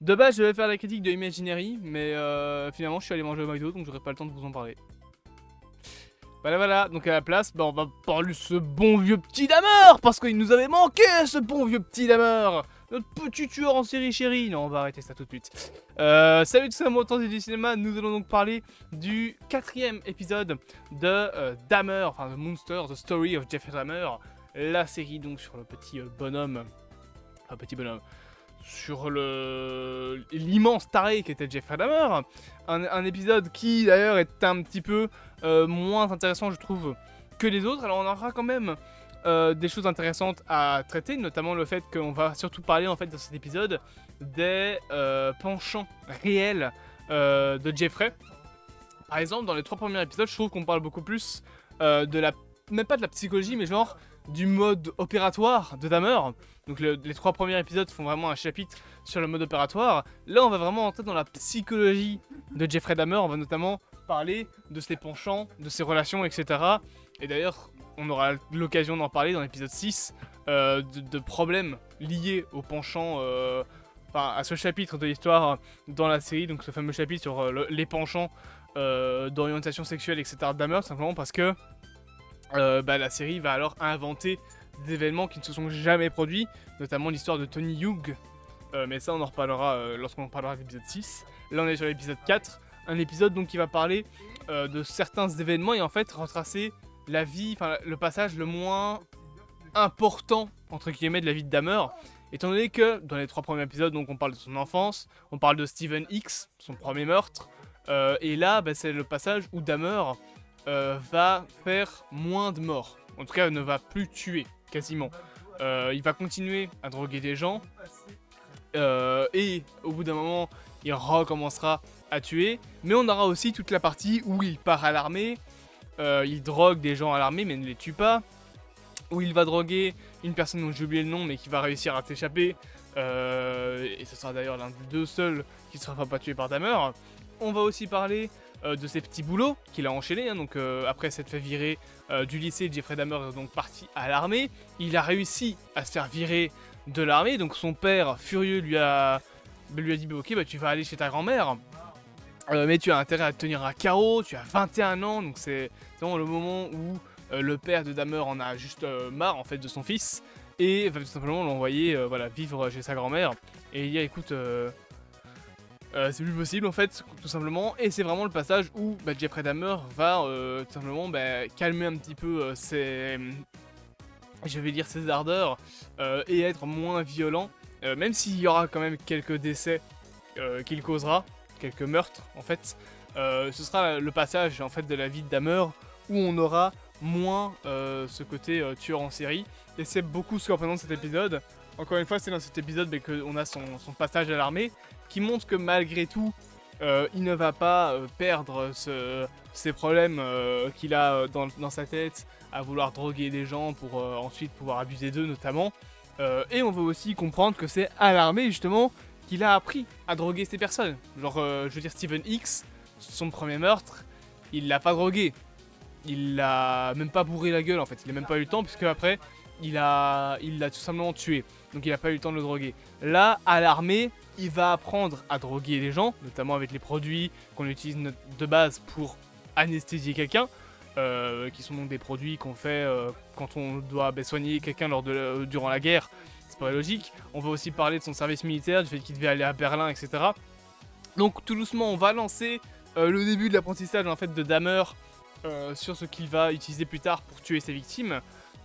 De base, je devais faire la critique de Imaginary, mais finalement, je suis allé manger au McDo, donc j'aurai pas le temps de vous en parler. Voilà, donc à la place, bah, on va parler de ce bon vieux petit Dahmer, parce qu'il nous avait manqué, ce bon vieux petit Dahmer, notre petit tueur en série chérie. Non, on va arrêter ça tout de suite. Salut tout le monde, autant du cinéma, nous allons donc parler du 4e épisode de Dahmer, enfin The Monster, The Story of Jeffrey Dahmer, la série donc sur le petit bonhomme, enfin petit bonhomme, sur l'immense taré qui était Jeffrey Dahmer. Un épisode qui d'ailleurs est un petit peu moins intéressant je trouve que les autres. Alors on aura quand même des choses intéressantes à traiter, notamment le fait qu'on va surtout parler en fait dans cet épisode des penchants réels de Jeffrey. Par exemple dans les 3 premiers épisodes je trouve qu'on parle beaucoup plus de la, même pas de la psychologie mais genre du mode opératoire de Dahmer. Donc les 3 premiers épisodes font vraiment un chapitre sur le mode opératoire. Là on va vraiment entrer dans la psychologie de Jeffrey Dahmer. On va notamment parler de ses penchants, de ses relations, etc. Et d'ailleurs on aura l'occasion d'en parler dans l'épisode 6 de problèmes liés aux penchants, enfin à ce chapitre de l'histoire dans la série. Donc ce fameux chapitre sur les penchants d'orientation sexuelle, etc. de Dahmer, simplement parce que la série va alors inventer des événements qui ne se sont jamais produits, notamment l'histoire de Tony Hughes, mais ça on en reparlera lorsqu'on en parlera de l'épisode 6. Là on est sur l'épisode 4, un épisode donc qui va parler de certains événements et en fait retracer la vie, enfin le passage le moins important entre guillemets de la vie de Dahmer, étant donné que dans les 3 premiers épisodes donc on parle de son enfance, on parle de Steven X, son premier meurtre, et là c'est le passage où Dahmer va faire moins de morts. En tout cas, ne va plus tuer, quasiment. Il va continuer à droguer des gens. Et au bout d'un moment, il recommencera à tuer. Mais on aura aussi toute la partie où il part à l'armée. Il drogue des gens à l'armée, mais ne les tue pas. Où il va droguer une personne dont j'ai oublié le nom, mais qui va réussir à s'échapper. Et ce sera d'ailleurs l'un des 2 seuls qui ne sera pas tué par Dahmer. On va aussi parler de ses petits boulots qu'il a enchaînés. Donc après s'être fait virer du lycée, Jeffrey Dahmer est donc parti à l'armée. Il a réussi à se faire virer de l'armée. Donc son père, furieux, lui a dit bah, ok, tu vas aller chez ta grand-mère. Mais tu as intérêt à te tenir à carreau. Tu as 21 ans. Donc c'est vraiment le moment où le père de Dahmer en a juste marre en fait de son fils. Et va tout simplement l'envoyer vivre chez sa grand-mère. Et il dit écoute... c'est plus possible en fait, tout simplement, et c'est vraiment le passage où Jeffrey Dahmer va tout simplement calmer un petit peu ses ardeurs et être moins violent, même s'il y aura quand même quelques décès qu'il causera, quelques meurtres en fait. Ce sera le passage en fait de la vie de Dahmer où on aura moins ce côté tueur en série, et c'est beaucoup ce que représente cet épisode. Encore une fois, c'est dans cet épisode qu'on a son passage à l'armée, qui montre que malgré tout, il ne va pas perdre ses problèmes qu'il a dans sa tête à vouloir droguer des gens pour ensuite pouvoir abuser d'eux notamment. Et on veut aussi comprendre que c'est à l'armée justement qu'il a appris à droguer ces personnes. Genre, je veux dire, Steven X, son premier meurtre, il l'a pas drogué. Il l'a même pas bourré la gueule en fait, il a même pas eu le temps puisque après il l'a tout simplement tué. Donc il a pas eu le temps de le droguer. Là, à l'armée, il va apprendre à droguer les gens, notamment avec les produits qu'on utilise de base pour anesthésier quelqu'un, qui sont donc des produits qu'on fait quand on doit soigner quelqu'un durant la guerre. C'est pas logique. On va aussi parler de son service militaire, du fait qu'il devait aller à Berlin, etc. Donc tout doucement, on va lancer le début de l'apprentissage en fait de Dahmer sur ce qu'il va utiliser plus tard pour tuer ses victimes.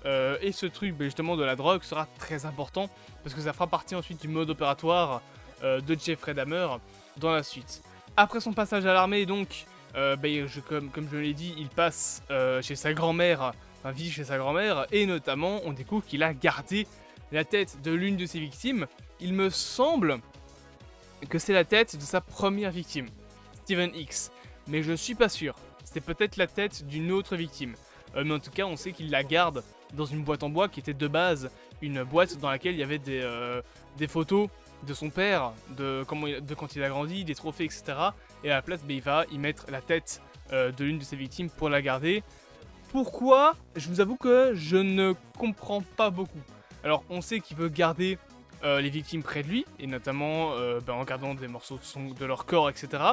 Et ce truc justement de la drogue sera très important parce que ça fera partie ensuite du mode opératoire de Jeffrey Dahmer dans la suite. Après son passage à l'armée donc, comme je l'ai dit, il passe chez sa grand-mère, enfin vit chez sa grand-mère, et notamment on découvre qu'il a gardé la tête de l'une de ses victimes. Il me semble que c'est la tête de sa première victime, Steven X, mais je suis pas sûr. C'est peut-être la tête d'une autre victime. Mais en tout cas, on sait qu'il la garde dans une boîte en bois qui était de base une boîte dans laquelle il y avait des photos de son père, de quand il a grandi, des trophées, etc. Et à la place, il va y mettre la tête de l'une de ses victimes pour la garder. Pourquoi? Je vous avoue que je ne comprends pas beaucoup. Alors, on sait qu'il veut garder les victimes près de lui, et notamment en gardant des morceaux de leur corps, etc.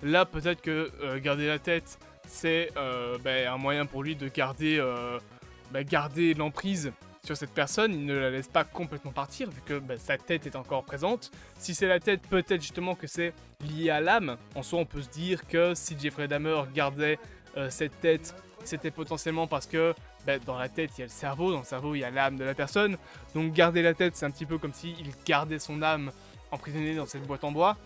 Là, peut-être que garder la tête, c'est un moyen pour lui de garder l'emprise sur cette personne. Il ne la laisse pas complètement partir, vu que sa tête est encore présente. Si c'est la tête, peut-être justement que c'est lié à l'âme. En soi, on peut se dire que si Jeffrey Dahmer gardait cette tête, c'était potentiellement parce que dans la tête, il y a le cerveau, dans le cerveau, il y a l'âme de la personne. Donc garder la tête, c'est un petit peu comme s'il gardait son âme emprisonnée dans cette boîte en bois.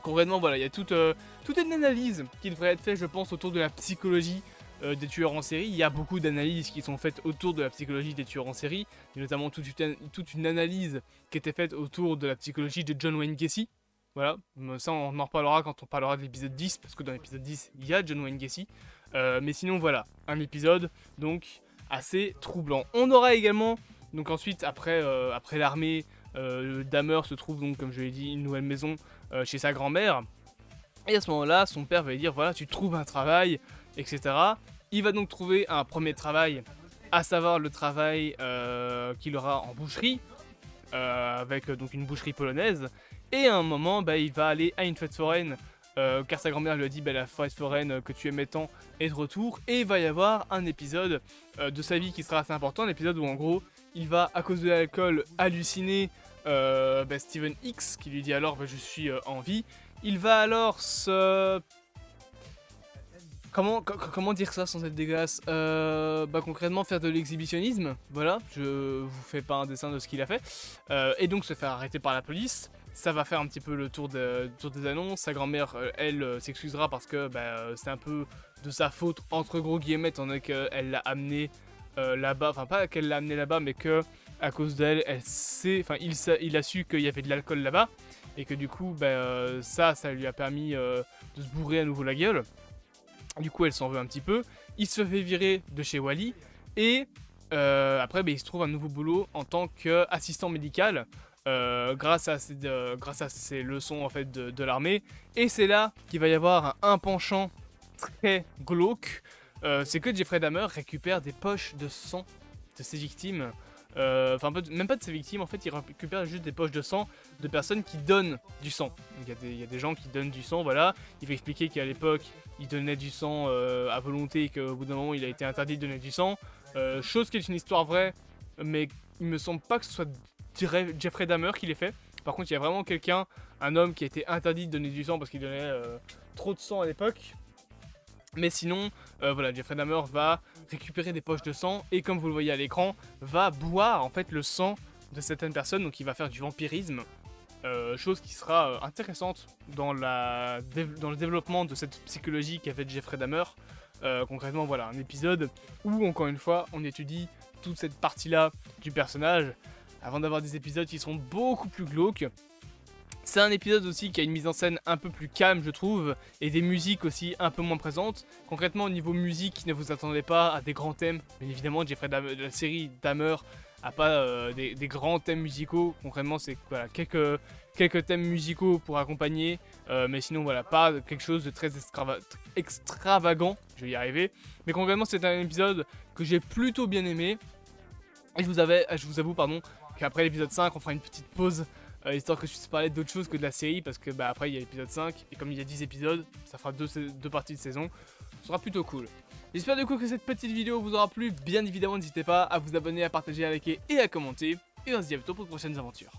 Concrètement, voilà, il y a toute une analyse qui devrait être faite, je pense, autour de la psychologie des tueurs en série. Il y a beaucoup d'analyses qui sont faites autour de la psychologie des tueurs en série, et notamment toute une analyse qui était faite autour de la psychologie de John Wayne Gacy. Voilà, ça on en reparlera quand on parlera de l'épisode 10, parce que dans l'épisode 10, il y a John Wayne Gacy. Mais sinon, voilà, un épisode donc assez troublant. On aura également, donc ensuite, après l'armée, Dahmer se trouve donc, comme je l'ai dit, une nouvelle maison chez sa grand-mère. Et à ce moment-là, son père va lui dire, voilà, tu trouves un travail, etc. Il va donc trouver un premier travail, à savoir le travail qu'il aura en boucherie, avec donc une boucherie polonaise. Et à un moment, il va aller à une fête foraine, car sa grand-mère lui a dit la fête foraine que tu aimais tant est de retour. Et il va y avoir un épisode de sa vie qui sera assez important, un épisode où en gros, il va, à cause de l'alcool, halluciner Steven X, qui lui dit alors je suis en vie. Il va alors se... Comment dire ça sans être dégueulasse, concrètement faire de l'exhibitionnisme, voilà, je vous fais pas un dessin de ce qu'il a fait, et donc se faire arrêter par la police. Ça va faire un petit peu le tour des annonces. Sa grand-mère, elle, s'excusera parce que c'est un peu de sa faute, entre gros guillemets, étant donné qu'elle l'a amené là-bas, enfin pas qu'elle l'a amené là-bas, mais que à cause d'elle, il a su qu'il y avait de l'alcool là-bas, et que du coup, ça lui a permis de se bourrer à nouveau la gueule. Du coup, elle s'en veut un petit peu. Il se fait virer de chez Wally. Et après, il se trouve un nouveau boulot en tant qu'assistant médical. Grâce à ses leçons en fait, de l'armée. Et c'est là qu'il va y avoir un penchant très glauque. C'est que Jeffrey Dahmer récupère des poches de sang de ses victimes. Même pas de ses victimes, en fait, il récupère juste des poches de sang de personnes qui donnent du sang. Il y a des gens qui donnent du sang, voilà. Il va expliquer qu'à l'époque, il donnait du sang à volonté et qu'au bout d'un moment, il a été interdit de donner du sang. Chose qui est une histoire vraie, mais il me semble pas que ce soit Jeffrey Dahmer qui l'ait fait. Par contre, il y a vraiment quelqu'un, un homme qui a été interdit de donner du sang parce qu'il donnait trop de sang à l'époque. Mais sinon, voilà, Jeffrey Dahmer va récupérer des poches de sang et comme vous le voyez à l'écran, va boire en fait le sang de certaines personnes, donc il va faire du vampirisme. Chose qui sera intéressante dans le développement de cette psychologie qu'avait Jeffrey Dahmer. Concrètement, voilà, un épisode où, encore une fois, on étudie toute cette partie-là du personnage, avant d'avoir des épisodes qui seront beaucoup plus glauques. C'est un épisode aussi qui a une mise en scène un peu plus calme, je trouve, et des musiques aussi un peu moins présentes. Concrètement, au niveau musique, ne vous attendez pas à des grands thèmes. Bien évidemment, la série Dahmer n'a pas des grands thèmes musicaux. Concrètement, c'est voilà, quelques thèmes musicaux pour accompagner, mais sinon, voilà, pas quelque chose de très extravagant. Je vais y arriver. Mais concrètement, c'est un épisode que j'ai plutôt bien aimé. Et je vous avoue, qu'après l'épisode 5, on fera une petite pause. Histoire que je puisse parler d'autre chose que de la série, parce que après il y a l'épisode 5, et comme il y a 10 épisodes, ça fera deux parties de saison, ce sera plutôt cool. J'espère du coup que cette petite vidéo vous aura plu, bien évidemment n'hésitez pas à vous abonner, à partager, à liker et à commenter, et on se dit à bientôt pour de prochaines aventures.